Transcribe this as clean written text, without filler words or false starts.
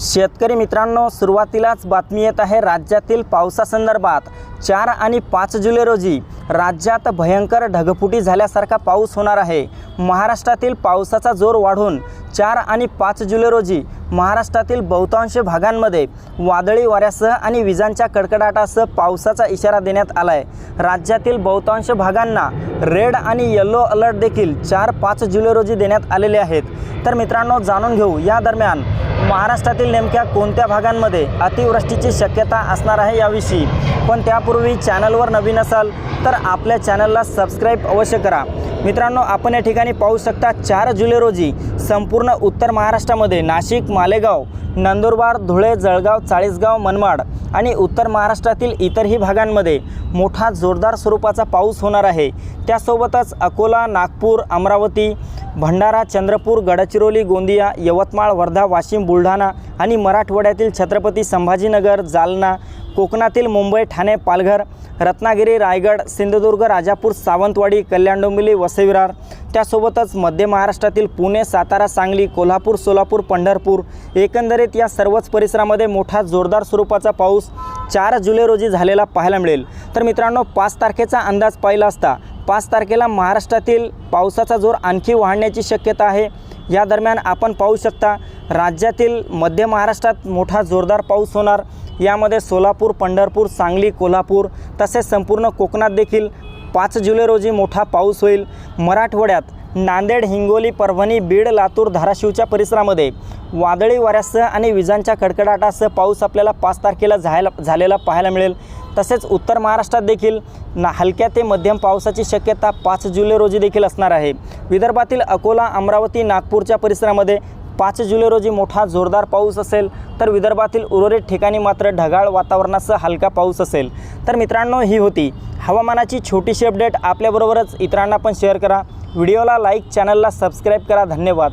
शेतकरी मित्रांनो, सुरुवातीलाच बातमी येत आहे राज्यातील पावसासंदर्भात। 4 आणि 5 जुलै रोजी राज्यात भयंकर ढगफुटी झाल्यासारखा पाऊस होणार आहे। महाराष्ट्रातील पावसाचा जोर वाढून 4 आणि 5 जुलै रोजी महाराष्ट्रातील बहुतांश भागांमध्ये वादळी वाऱ्यासह आणि विजांच्या कडकडाटासह पावसाचा इशारा देण्यात आला आहे। राज्यातील बहुतांश भागांना रेड आणि येलो अलर्ट देखील 4-5 जुलै रोजी देण्यात आलेले आहेत। तर मित्रांनो, जाणून घेऊ या दरम्यान महाराष्ट्रातील नेमक्या कोणत्या भागांमध्ये अतिवृष्टीची शक्यता असणार आहे याविषयी। पण त्यापूर्वी चॅनलवर नवीन असाल तर आपल्या चॅनलला सबस्क्राईब अवश्य करा। मित्रांनो, आपण या ठिकाणी पाहू शकता 4 जुलै रोजी संपूर्ण उत्तर महाराष्ट्रामध्ये नाशिक, मालेगाव, नंदुरबार, धुळे, जळगाव, चाळीसगाव, मनमाड आणि उत्तर महाराष्ट्रातील इतरही भागांमध्ये मोठा जोरदार स्वरूपाचा पाऊस होणार आहे। त्यासोबतच अकोला, नागपूर, अमरावती, भंडारा, चंद्रपूर, गडचिरोली, गोंदिया, यवतमाळ, वर्धा, वाशिम, बुलढाणा आणि मराठवाड्यातील छत्रपती संभाजीनगर, जालना, कोकणातील मुंबई, ठाणे, पालघर, रत्नागिरी, रायगड, सिंधुदुर्ग, राजापूर, सावंतवाडी, कल्याण, डोंबिवली, वसई-विरार, त्यासोबतच मध्य महाराष्ट्रातील पुणे, सातारा, सांगली, कोल्हापूर, सोलापूर, पंढरपूर, एकंदरीत या सर्वच परिसरामध्ये मोठा जोरदार स्वरूपाचा पाऊस 4 जुलै रोजी झालेला पाहायला मिळेल। तर मित्रांनो, 5 तारखेचा अंदाज पाहिला असता 5 तारखेला महाराष्ट्रातील पावसाचा जोर आणखी वाढण्याची शक्यता आहे। या दरम्यान आपण पाहू शकता राज्यातील मध्य महाराष्ट्रात मोठा जोरदार पाऊस होणार। यामध्ये सोलापूर, पंढरपूर, सांगली, कोल्हापूर तसेच संपूर्ण कोकणात देखील 5 जुलै रोजी मोठा पाऊस होईल। मराठवाड्यात नांदेड, हिंगोली, परभणी, बीड, लातूर, धाराशिवच्या परिसरामध्ये वादळी वाऱ्यासह आणि विजांच्या कडकडाटासह पाऊस आपल्याला 5 तारखेला झालेला पाहायला मिळेल। तसेच उत्तर महाराष्ट्रात देखील हलक्या ते मध्यम पावसाची शक्यता 5 जुलै रोजी देखील असणार आहे। विदर्भातील अकोला, अमरावती, नागपूरच्या परिसरामध्ये 5 जुलै रोजी मोठा जोरदार पाऊस असेल, तर विदर्भातील उर्वरित ठिकाणी मात्र ढगाळ वातावरणासह हलका पाऊस असेल। तर मित्रांनो, ही होती हवामानाची छोटीशी अपडेट। आपल्याबरोबरच इतरांना पण शेअर करा। व्हिडिओला लाईक, चॅनलला सबस्क्राईब करा। धन्यवाद।